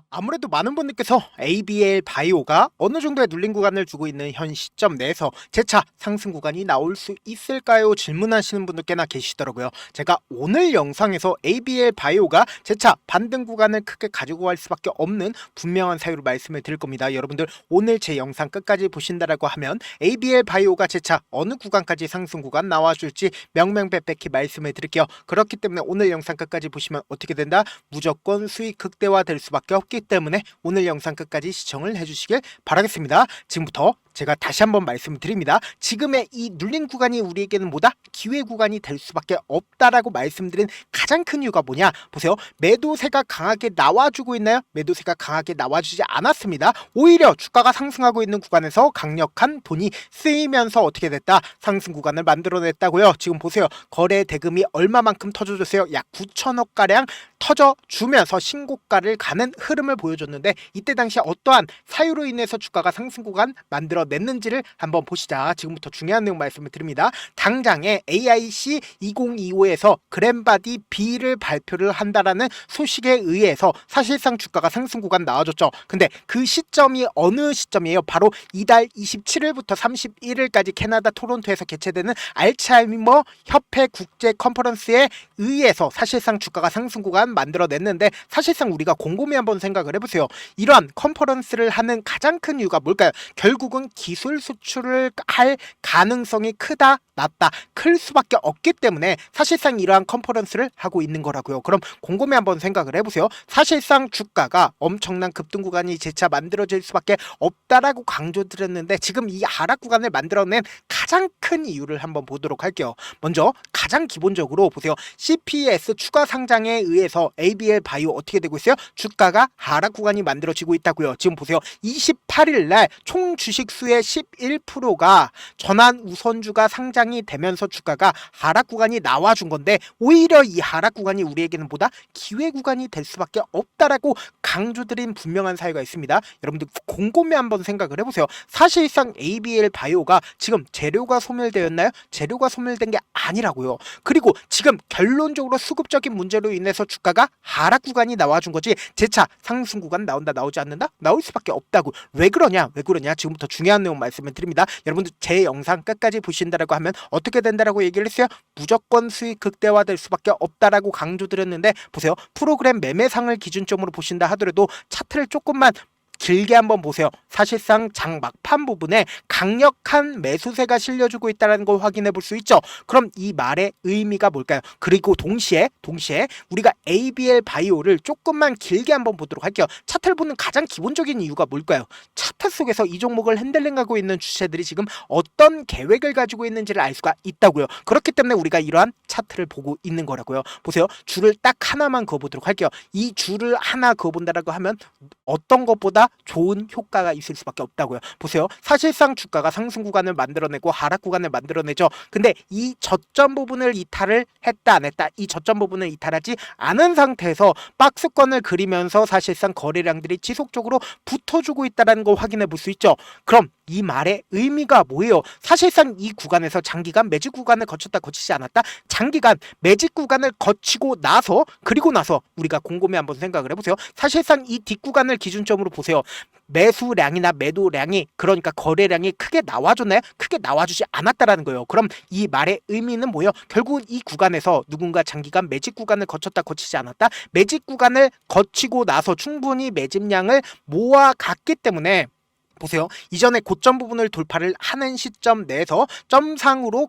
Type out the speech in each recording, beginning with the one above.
아무래도 많은 분들께서 ABL 바이오가 어느 정도의 눌림 구간을 주고 있는 현 시점 내에서 재차 상승 구간이 나올 수 있을까요? 질문하시는 분들 꽤나 계시더라고요. 제가 오늘 영상에서 ABL 바이오가 재차 반등 구간을 크게 가지고 갈 수밖에 없는 분명한 사유를 말씀을 드릴 겁니다. 여러분들 오늘 제 영상 끝까지 보신다라고 하면 ABL 바이오가 재차 어느 구간까지 상승 구간 나와줄지 명명백백히 말씀을 드릴게요. 그렇기 때문에 오늘 영상 끝까지 보시면 어떻게 된다? 무조건 수익 극대화 될 수밖에 없기 때문에 오늘 영상 끝까지 시청을 해주시길 바라겠습니다. 지금부터 제가 다시 한번 말씀드립니다. 지금의 이 눌린 구간이 우리에게는 뭐다? 기회 구간이 될 수밖에 없다라고 말씀드린 가장 큰 이유가 뭐냐? 보세요. 매도세가 강하게 나와주고 있나요? 매도세가 강하게 나와주지 않았습니다. 오히려 주가가 상승하고 있는 구간에서 강력한 돈이 쓰이면서 어떻게 됐다? 상승 구간을 만들어냈다고요. 지금 보세요. 거래 대금이 얼마만큼 터져줬어요? 약 9천억가량 터져주면서 신고가를 가는 흐름을 보여줬는데 이때 당시 어떠한 사유로 인해서 주가가 상승 구간 만들어냈는지를 한번 보시자. 지금부터 중요한 내용 말씀을 드립니다. 당장에 AIC 2025에서 그랜바디 B를 발표를 한다라는 소식에 의해서 사실상 주가가 상승 구간 나와줬죠. 근데 그 시점이 어느 시점이에요? 바로 이달 27일부터 31일까지 캐나다 토론토에서 개최되는 알츠하이머 협회 국제 컨퍼런스에 의해서 사실상 주가가 상승 구간 만들어냈는데 사실상 우리가 곰곰이 한번 생각을 해보세요. 이러한 컨퍼런스를 하는 가장 큰 이유가 뭘까요? 결국은 기술 수출을 할 가능성이 크다, 낮다, 클 수밖에 없기 때문에 사실상 이러한 컨퍼런스를 하고 있는 거라고요. 그럼 곰곰이 한번 생각을 해보세요. 사실상 주가가 엄청난 급등 구간이 재차 만들어질 수밖에 없다라고 강조드렸는데 지금 이 하락 구간을 만들어낸 가장 큰 이유를 한번 보도록 할게요. 먼저 가장 기본적으로 보세요. CPS 추가 상장에 의해서 ABL 바이오 어떻게 되고 있어요? 주가가 하락 구간이 만들어지고 있다고요. 지금 보세요. 28일 날 총 주식 수의 11%가 전환 우선주가 상장이 되면서 주가가 하락 구간이 나와준 건데 오히려 이 하락 구간이 우리에게는 보다 기회 구간이 될 수밖에 없다라고 강조드린 분명한 사유가 있습니다. 여러분들 곰곰이 한번 생각을 해보세요. 사실상 ABL 바이오가 지금 재료가 소멸되었나요? 재료가 소멸된 게 아니라고요. 그리고 지금 결론적으로 수급적인 문제로 인해서 주가가 하락 구간이 나와준 거지 재차 상승 구간 나온다 나오지 않는다? 나올 수밖에 없다고. 왜 그러냐? 지금부터 중요한 내용 말씀을 드립니다. 여러분들 제 영상 끝까지 보신다라고 하면 어떻게 된다라고 얘기를 했어요? 무조건 수익 극대화될 수밖에 없다라고 강조드렸는데 보세요. 프로그램 매매상을 기준점으로 보신다 하더라도 차트를 조금만 길게 한번 보세요. 사실상 장 막판 부분에 강력한 매수세가 실려주고 있다는 걸 확인해 볼 수 있죠. 그럼 이 말의 의미가 뭘까요? 그리고 동시에 우리가 ABL 바이오를 조금만 길게 한번 보도록 할게요. 차트를 보는 가장 기본적인 이유가 뭘까요? 차트 속에서 이 종목을 핸들링하고 있는 주체들이 지금 어떤 계획을 가지고 있는지를 알 수가 있다고요. 그렇기 때문에 우리가 이러한 차트를 보고 있는 거라고요. 보세요. 줄을 딱 하나만 그어보도록 할게요. 이 줄을 하나 그어본다라고 하면 어떤 것보다 좋은 효과가 있을 수밖에 없다고요. 보세요. 사실상 주가가 상승 구간을 만들어내고 하락 구간을 만들어내죠. 근데 이 저점 부분을 이탈을 했다 안 했다, 이 저점 부분을 이탈하지 않은 상태에서 박스권을 그리면서 사실상 거래량들이 지속적으로 붙어주고 있다는 걸 확인해 볼 수 있죠. 그럼 이 말의 의미가 뭐예요? 사실상 이 구간에서 장기간 매직 구간을 거쳤다 거치지 않았다? 장기간 매직 구간을 거치고 나서 그리고 나서 우리가 곰곰이 한번 생각을 해보세요. 사실상 이 뒷구간을 기준점으로 보세요. 매수량이나 매도량이 그러니까 거래량이 크게 나와줬나요? 크게 나와주지 않았다라는 거예요. 그럼 이 말의 의미는 뭐예요? 결국 이 구간에서 누군가 장기간 매직 구간을 거쳤다 거치지 않았다? 매직 구간을 거치고 나서 충분히 매집량을 모아갔기 때문에 보세요. 이전에 고점 부분을 돌파를 하는 시점 내에서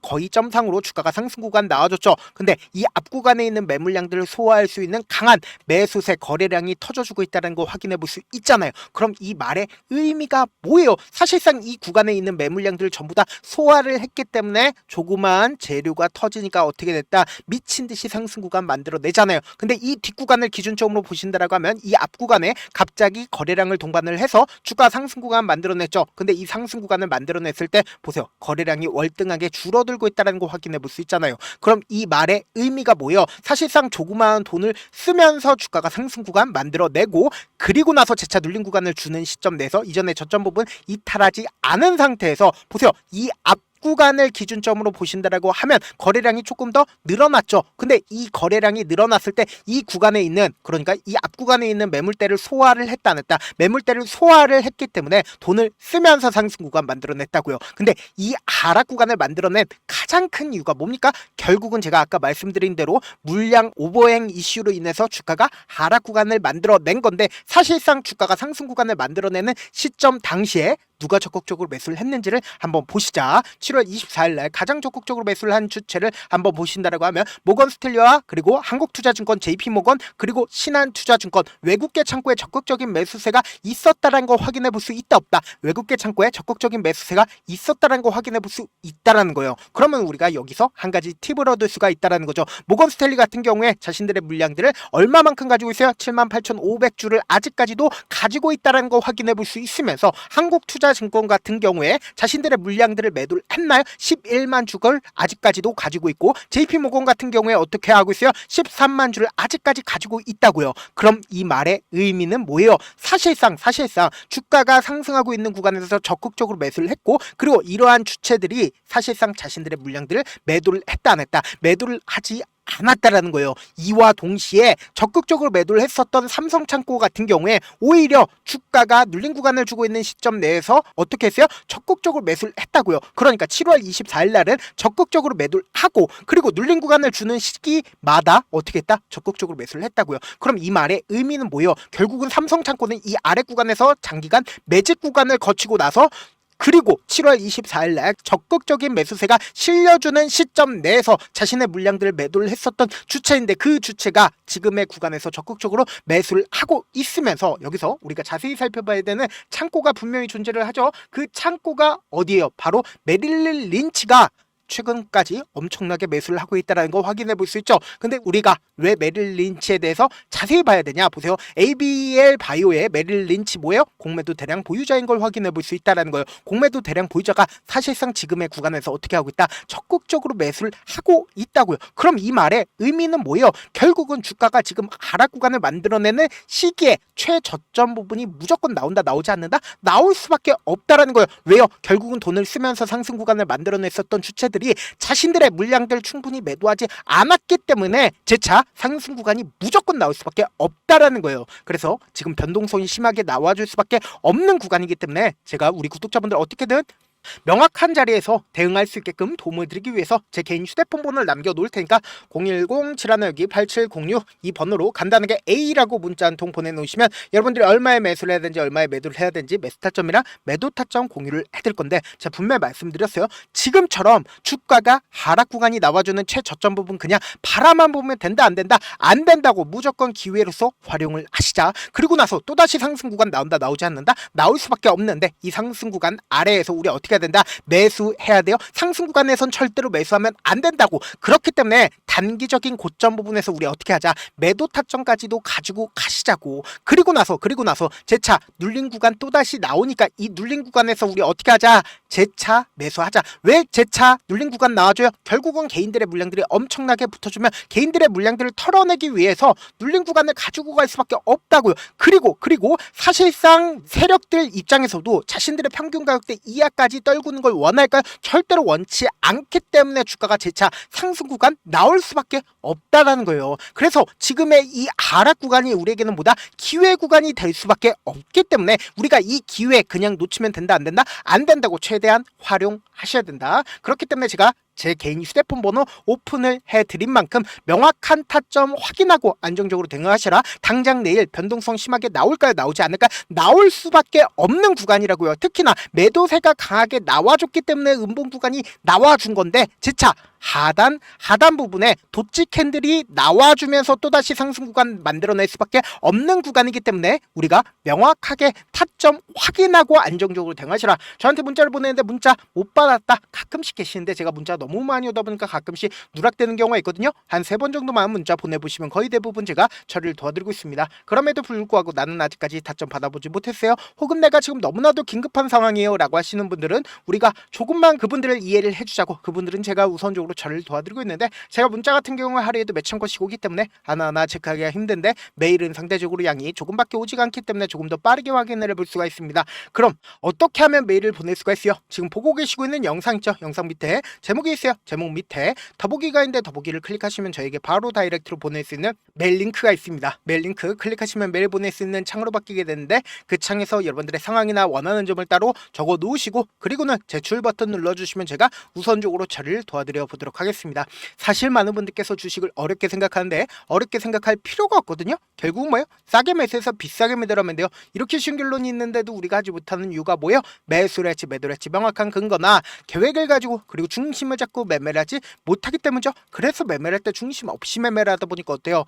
거의 점상으로 주가가 상승 구간 나와줬죠. 근데 이 앞 구간에 있는 매물량들을 소화할 수 있는 강한 매수세 거래량이 터져주고 있다는 거 확인해 볼 수 있잖아요. 그럼 이 말의 의미가 뭐예요? 사실상 이 구간에 있는 매물량들을 전부 다 소화를 했기 때문에 조그마한 재료가 터지니까 어떻게 됐다? 미친 듯이 상승 구간 만들어내잖아요. 근데 이 뒷구간을 기준점으로 보신다라고 하면 이 앞 구간에 갑자기 거래량을 동반을 해서 주가 상승 구간 만들어냈죠. 근데 이 상승 구간을 만들어냈을 때 보세요. 거래량이 월등하게 줄어들고 있다는 거 확인해 볼 수 있잖아요. 그럼 이 말의 의미가 뭐예요? 사실상 조그마한 돈을 쓰면서 주가가 상승 구간 만들어내고 그리고 나서 재차 눌린 구간을 주는 시점 내에서 이전에 저점 부분 이탈하지 않은 상태에서 보세요. 이 앞 앞구간을 기준점으로 보신다라고 하면 거래량이 조금 더 늘어났죠. 근데 이 거래량이 늘어났을 때 이 구간에 있는, 그러니까 이 앞구간에 있는 매물대를 소화를 했다 안 했다, 매물대를 소화를 했기 때문에 돈을 쓰면서 상승 구간 만들어냈다고요. 근데 이 하락 구간을 만들어낸 가장 큰 이유가 뭡니까? 결국은 제가 아까 말씀드린 대로 물량 오버행 이슈로 인해서 주가가 하락 구간을 만들어낸 건데, 사실상 주가가 상승 구간을 만들어내는 시점 당시에 누가 적극적으로 매수를 했는지를 한번 보시자. 7월 24일 날 가장 적극적으로 매수를 한 주체를 한번 보신다라고 하면 모건스탠리와 그리고 한국투자증권 JP모건 그리고 신한투자증권, 외국계 창구에 적극적인 매수세가 있었다라는 거 확인해 볼 수 있다 없다? 외국계 창구에 적극적인 매수세가 있었다라는 거 확인해 볼 수 있다라는 거예요. 그러면 우리가 여기서 한 가지 팁을 얻을 수가 있다라는 거죠. 모건스탠리 같은 경우에 자신들의 물량들을 얼마만큼 가지고 있어요? 78,500주를 아직까지도 가지고 있다라는 거 확인해 볼 수 있으면서, 한국투자증권 같은 경우에 자신들의 물량들을 매도를 했나요? 11만 주걸 아직까지도 가지고 있고, JP모건 같은 경우에 어떻게 하고 있어요? 13만 주를 아직까지 가지고 있다고요. 그럼 이 말의 의미는 뭐예요? 사실상 주가가 상승하고 있는 구간에서 적극적으로 매수를 했고, 그리고 이러한 주체들이 사실상 자신들의 물량들을 매도를 했다 안 했다? 매도를 하지 않았다라는 거예요. 이와 동시에 적극적으로 매도를 했었던 삼성창고 같은 경우에 오히려 주가가 눌린 구간을 주고 있는 시점 내에서 어떻게 했어요? 적극적으로 매수를 했다고요. 그러니까 7월 24일 날은 적극적으로 매도를 하고, 그리고 눌린 구간을 주는 시기마다 어떻게 했다? 적극적으로 매수를 했다고요. 그럼 이 말의 의미는 뭐예요? 결국은 삼성창고는 이 아래 구간에서 장기간 매집 구간을 거치고 나서, 그리고 7월 24일 날 적극적인 매수세가 실려주는 시점 내에서 자신의 물량들을 매도를 했었던 주체인데, 그 주체가 지금의 구간에서 적극적으로 매수를 하고 있으면서, 여기서 우리가 자세히 살펴봐야 되는 창고가 분명히 존재를 하죠. 그 창고가 어디예요? 바로 메릴린 린치가 최근까지 엄청나게 매수를 하고 있다는 거 확인해 볼 수 있죠. 근데 우리가 왜 메릴 린치에 대해서 자세히 봐야 되냐? 보세요. ABL 바이오의 메릴 린치 뭐예요? 공매도 대량 보유자인 걸 확인해 볼 수 있다는 거예요. 공매도 대량 보유자가 사실상 지금의 구간에서 어떻게 하고 있다? 적극적으로 매수를 하고 있다고요. 그럼 이 말의 의미는 뭐예요? 결국은 주가가 지금 하락 구간을 만들어내는 시기에 최저점 부분이 무조건 나온다, 나오지 않는다? 나올 수밖에 없다라는 거예요. 왜요? 결국은 돈을 쓰면서 상승 구간을 만들어냈었던 주체들 들이 자신들의 물량들 충분히 매도하지 않았기 때문에 재차 상승 구간이 무조건 나올 수밖에 없다라는 거예요. 그래서 지금 변동성이 심하게 나와줄 수밖에 없는 구간이기 때문에 제가 우리 구독자분들 어떻게든 명확한 자리에서 대응할 수 있게끔 도움을 드리기 위해서 제 개인 휴대폰 번호를 남겨놓을 테니까 010-7162-8706 이 번호로 간단하게 A라고 문자 한 통 보내놓으시면 여러분들이 얼마에 매수를 해야 되는지, 얼마에 매도를 해야 되는지 매수 타점이랑 매도 타점 공유를 해드릴 건데, 제가 분명히 말씀드렸어요. 지금처럼 주가가 하락 구간이 나와주는 최저점 부분 그냥 바라만 보면 된다 안 된다? 안 된다고 무조건 기회로서 활용을 하시자. 그리고 나서 또다시 상승 구간 나온다, 나오지 않는다? 나올 수밖에 없는데, 이 상승 구간 아래에서 우리 어떻게 해야 된다? 매수해야 돼요. 상승 구간에선 절대로 매수하면 안 된다고. 그렇기 때문에 단기적인 고점 부분에서 우리 어떻게 하자? 매도 타점까지도 가지고 가시자고. 그리고 나서 재차 눌린 구간 또다시 나오니까 이 눌린 구간에서 우리 어떻게 하자? 재차 매수하자. 왜 재차 눌린 구간 나와줘요? 결국은 개인들의 물량들이 엄청나게 붙어주면 개인들의 물량들을 털어내기 위해서 눌린 구간을 가지고 갈 수밖에 없다고요. 그리고 사실상 세력들 입장에서도 자신들의 평균 가격대 이하까지 떨구는 걸 원할까요? 절대로 원치 않기 때문에 주가가 재차 상승 구간 나올 수밖에 없다라는 거예요. 그래서 지금의 이 하락 구간이 우리에게는 뭐다? 기회 구간이 될 수밖에 없기 때문에 우리가 이 기회 그냥 놓치면 된다 안 된다? 안 된다고 최대한 활용하셔야 된다. 그렇기 때문에 제가 제 개인 휴대폰 번호 오픈을 해드린 만큼 명확한 타점 확인하고 안정적으로 대응하시라. 당장 내일 변동성 심하게 나올까요? 나오지 않을까요? 나올 수밖에 없는 구간이라고요. 특히나 매도세가 강하게 나와줬기 때문에 음봉 구간이 나와준 건데, 재차 하단 부분에 도치 캔들이 나와주면서 또다시 상승 구간 만들어낼 수밖에 없는 구간이기 때문에 우리가 명확하게 타점 확인하고 안정적으로 대응하시라. 저한테 문자를 보내는데 문자 못 받았다 가끔씩 계시는데, 제가 문자 너무 많이 오다 보니까 가끔씩 누락되는 경우가 있거든요. 한 3번 정도만 문자 보내보시면 거의 대부분 제가 처리를 도와드리고 있습니다. 그럼에도 불구하고 나는 아직까지 타점 받아보지 못했어요, 혹은 내가 지금 너무나도 긴급한 상황이에요 라고 하시는 분들은 우리가 조금만 그분들을 이해를 해주자고, 그분들은 제가 우선적으로 안정적으로 저를 도와드리고 있는데, 제가 문자 같은 경우에 하루에도 몇천 건씩 오기 때문에 하나하나 체크하기가 힘든데, 메일은 상대적으로 양이 조금밖에 오지가 않기 때문에 조금 더 빠르게 확인을 해볼 수가 있습니다. 그럼 어떻게 하면 메일을 보낼 수가 있어요? 지금 보고 계시고 있는 영상 있죠? 영상 밑에 제목이 있어요. 제목 밑에 더보기가 있는데 더보기를 클릭하시면 저에게 바로 다이렉트로 보낼 수 있는 메일 링크가 있습니다. 메일 링크 클릭하시면 메일 보낼 수 있는 창으로 바뀌게 되는데, 그 창에서 여러분들의 상황이나 원하는 점을 따로 적어 놓으시고, 그리고는 제출 버튼 눌러주시면 제가 우선적으로 저를 도와드려 보도록 하겠습니다. 사실 많은 분들께서 주식을 어렵게 생각하는데 어렵게 생각할 필요가 없거든요. 결국은 뭐예요? 싸게 매수해서 비싸게 매도하면 돼요. 이렇게 쉬운 결론이 있는데도 우리가 하지 못하는 이유가 뭐예요? 매수를 할지 매도를 할지 명확한 근거나 계획을 가지고, 그리고 중심을 잡고 매매를 하지 못하기 때문이죠. 그래서 매매를 할 때 중심 없이 매매를 하다 보니까 어때요?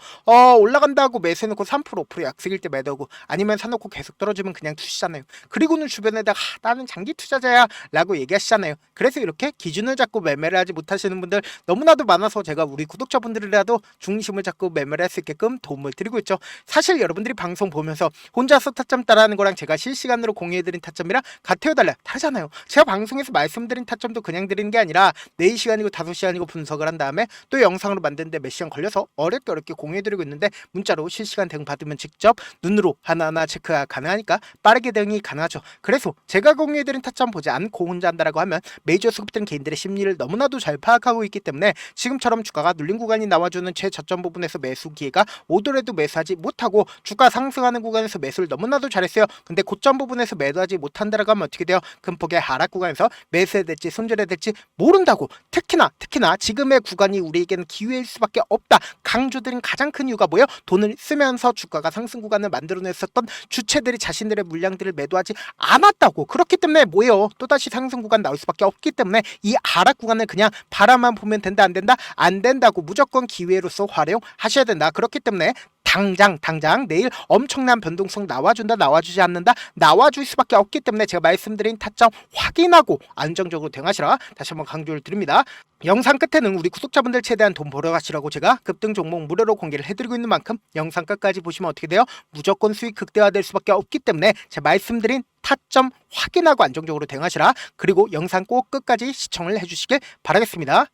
올라간다고 매수해놓고 3% 5% 약속일 때 매도하고, 아니면 사놓고 계속 떨어지면 그냥 투시잖아요. 그리고는 주변에다가 나는 장기 투자자야 라고 얘기하시잖아요. 그래서 이렇게 기준을 잡고 매매를 하지 못하시는 분들 너무나도 많아서 제가 우리 구독자분들이라도 중심을 잡고 매매를 할 수 있게끔 도움을 드리고 있죠. 사실 여러분들이 방송 보면서 혼자서 타점 따라하는 거랑 제가 실시간으로 공유해드린 타점이랑 같아요, 달라요? 다르잖아요. 제가 방송에서 말씀드린 타점도 그냥 드리는 게 아니라 4시간이고 5시간이고 분석을 한 다음에 또 영상으로 만드는데 몇 시간 걸려서 어렵게 공유해드리고 있는데, 문자로 실시간 대응 받으면 직접 눈으로 하나하나 체크가 가능하니까 빠르게 대응이 가능하죠. 그래서 제가 공유해드린 타점 보지 않고 혼자 한다라고 하면 메이저 수급된 개인들의 심리를 너무나도 잘 파악하고 있기 때문에 지금처럼 주가가 눌린 구간이 나와주는 최저점 부분에서 매수 기회가 오더라도 매수하지 못하고, 주가 상승하는 구간에서 매수를 너무나도 잘했어요. 근데 고점 부분에서 매도하지 못한다라고 하면 어떻게 돼요? 큰 폭의 하락 구간에서 매수해야 될지 손절해야 될지 모른다고. 특히나 지금의 구간이 우리에게는 기회일 수밖에 없다 강조드린 가장 큰 이유가 뭐예요? 돈을 쓰면서 주가가 상승 구간을 만들어냈었던 주체들이 자신들의 물량들을 매도하지 않았다고. 그렇기 때문에 뭐예요? 또다시 상승 구간 나올 수밖에 없기 때문에 이 하락 구간을 그냥 바라만 보면 된다 안 된다? 안 된다고. 무조건 기회로서 활용하셔야 된다. 그렇기 때문에 당장 내일 엄청난 변동성 나와준다 나와주지 않는다, 나와줄 수밖에 없기 때문에 제가 말씀드린 타점 확인하고 안정적으로 대응하시라 다시 한번 강조를 드립니다. 영상 끝에는 우리 구독자분들 최대한 돈 벌어가시라고 제가 급등 종목 무료로 공개를 해드리고 있는 만큼 영상 끝까지 보시면 어떻게 돼요? 무조건 수익 극대화될 수밖에 없기 때문에 제가 말씀드린 타점 확인하고 안정적으로 대응하시라. 그리고 영상 꼭 끝까지 시청을 해주시길 바라겠습니다.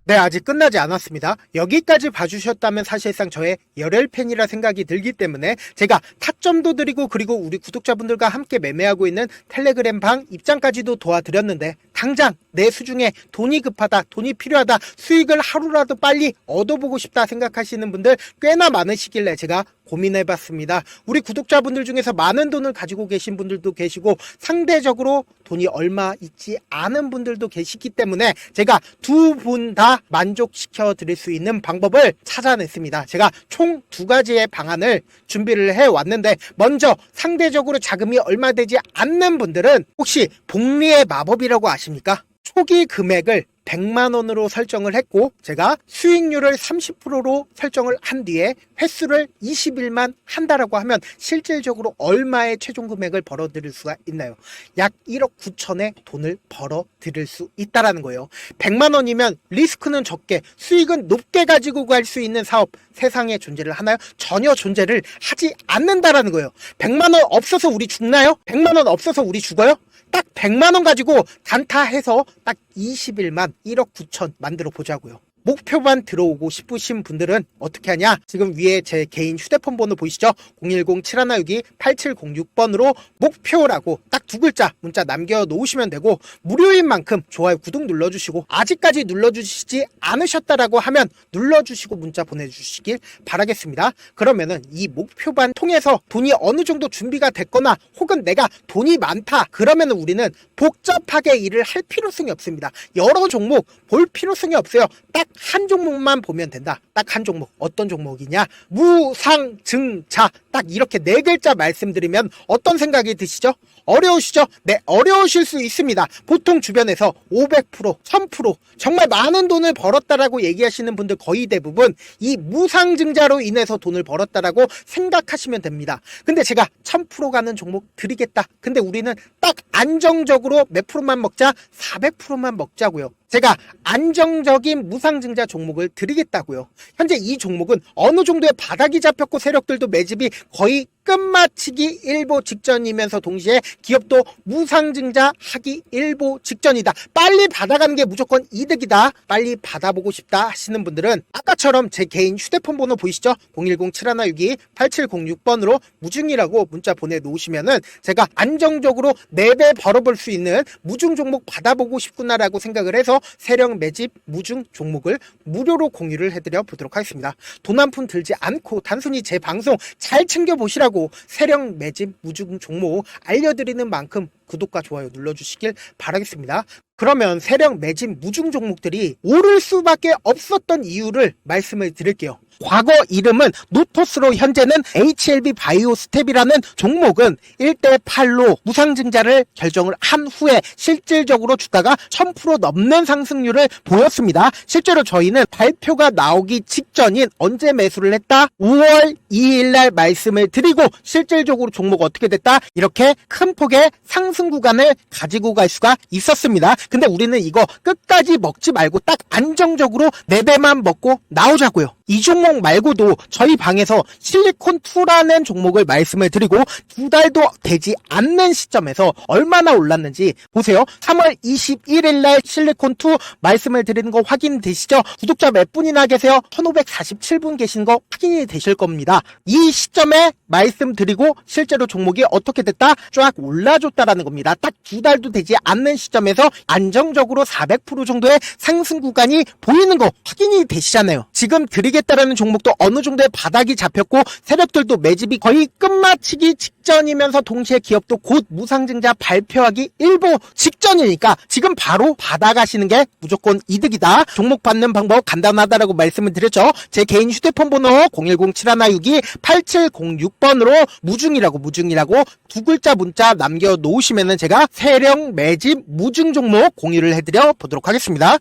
네, 아직 끝나지 않았습니다. 여기까지 봐주셨다면 사실상 저의 열혈 팬이라 생각이 들기 때문에 제가 타점도 드리고, 그리고 우리 구독자분들과 함께 매매하고 있는 텔레그램 방 입장까지도 도와드렸는데, 당장 내 수중에 돈이 급하다, 돈이 필요하다, 수익을 하루라도 빨리 얻어보고 싶다 생각하시는 분들 꽤나 많으시길래 제가 고민해봤습니다. 우리 구독자분들 중에서 많은 돈을 가지고 계신 분들도 계시고 상대적으로 돈이 얼마 있지 않은 분들도 계시기 때문에 제가 두 분 다 만족시켜 드릴 수 있는 방법을 찾아냈습니다. 제가 총 2가지의 방안을 준비를 해왔는데, 먼저 상대적으로 자금이 얼마 되지 않는 분들은 혹시 복리의 마법이라고 아십니까? 초기 금액을 100만원으로 설정을 했고, 제가 수익률을 30%로 설정을 한 뒤에 횟수를 20일만 한다라고 하면 실질적으로 얼마의 최종 금액을 벌어들일 수가 있나요? 약 1억 9천의 돈을 벌어들일 수 있다라는 거예요. 100만원이면 리스크는 적게 수익은 높게 가지고 갈 수 있는 사업 세상에 존재를 하나요? 전혀 존재를 하지 않는다라는 거예요. 100만원 없어서 우리 죽나요? 100만원 없어서 우리 죽어요? 딱 100만원 가지고 단타해서 딱 20일만 1억 9천 만들어 보자고요. 목표만 들어오고 싶으신 분들은 어떻게 하냐? 지금 위에 제 개인 휴대폰 번호 보이시죠? 010-7162-8706번으로 목표라고 딱 2글자 문자 남겨놓으시면 되고, 무료인 만큼 좋아요, 구독 눌러주시고, 아직까지 눌러주시지 않으셨다라고 하면 눌러주시고 문자 보내주시길 바라겠습니다. 그러면은 이 목표반 통해서 돈이 어느 정도 준비가 됐거나, 혹은 내가 돈이 많다 그러면은 우리는 복잡하게 일을 할 필요성이 없습니다. 여러 종목 볼 필요성이 없어요. 딱 한 종목만 보면 된다. 딱 한 종목. 어떤 종목이냐? 무상증자. 딱 이렇게 4글자 말씀드리면 어떤 생각이 드시죠? 어려우시죠? 네, 어려우실 수 있습니다. 보통 주변에서 500%, 1000% 정말 많은 돈을 벌었다라고 얘기하시는 분들 거의 대부분 이 무상증자로 인해서 돈을 벌었다라고 생각하시면 됩니다. 근데 제가 1000% 가는 종목 드리겠다. 근데 우리는 딱 안정적으로 몇 프로만 먹자? 400%만 먹자고요. 제가 안정적인 무상증자 종목을 드리겠다고요. 현재 이 종목은 어느 정도의 바닥이 잡혔고 세력들도 매집이 거의 끝마치기 일보 직전이면서 동시에 기업도 무상증자 하기 일보 직전이다. 빨리 받아가는 게 무조건 이득이다. 빨리 받아보고 싶다 하시는 분들은 아까처럼 제 개인 휴대폰 번호 보이시죠? 010-7162-8706번으로 무중이라고 문자 보내놓으시면은 제가 안정적으로 4배 벌어볼 수 있는 무중 종목 받아보고 싶구나라고 생각을 해서 세력 매집 무중 종목을 무료로 공유를 해드려 보도록 하겠습니다. 돈 한 푼 들지 않고 단순히 제 방송 잘 챙겨보시라고 세력 매집 무중 종목 알려드리는 만큼 구독과 좋아요 눌러주시길 바라겠습니다. 그러면 세력 매집 무중 종목들이 오를 수밖에 없었던 이유를 말씀을 드릴게요. 과거 이름은 노토스로 현재는 HLB 바이오 스텝이라는 종목은 1대8로 무상증자를 결정을 한 후에 실질적으로 주가가 1000% 넘는 상승률을 보였습니다. 실제로 저희는 발표가 나오기 직전인 언제 매수를 했다? 5월 2일날 말씀을 드리고 실질적으로 종목 어떻게 됐다? 이렇게 큰 폭의 상승 구간을 가지고 갈 수가 있었습니다. 근데 우리는 이거 끝까지 먹지 말고 딱 안정적으로 4배만 먹고 나오자고요. 이 종목 말고도 저희 방에서 실리콘2라는 종목을 말씀을 드리고 2달도 되지 않는 시점에서 얼마나 올랐는지 보세요. 3월 21일 날 실리콘2 말씀을 드리는 거 확인되시죠? 구독자 몇 분이나 계세요? 1547분 계신 거 확인이 되실 겁니다. 이 시점에 말씀드리고 실제로 종목이 어떻게 됐다? 쫙 올라줬다라는 겁니다. 딱 2달도 되지 않는 시점에서 안정적으로 400% 정도의 상승 구간이 보이는 거 확인이 되시잖아요. 지금 드리겠다라는 종목도 어느 정도의 바닥이 잡혔고 세력들도 매집이 거의 끝마치기 직전이면서 동시에 기업도 곧 무상증자 발표하기 일보 직전이니까 지금 바로 받아가시는 게 무조건 이득이다. 종목 받는 방법 간단하다라고 말씀을 드렸죠. 제 개인 휴대폰 번호 010-7162-8706번으로 무중이라고 두 글자 문자 남겨놓으시면은 제가 세력 매집 무중 종목 공유를 해드려 보도록 하겠습니다.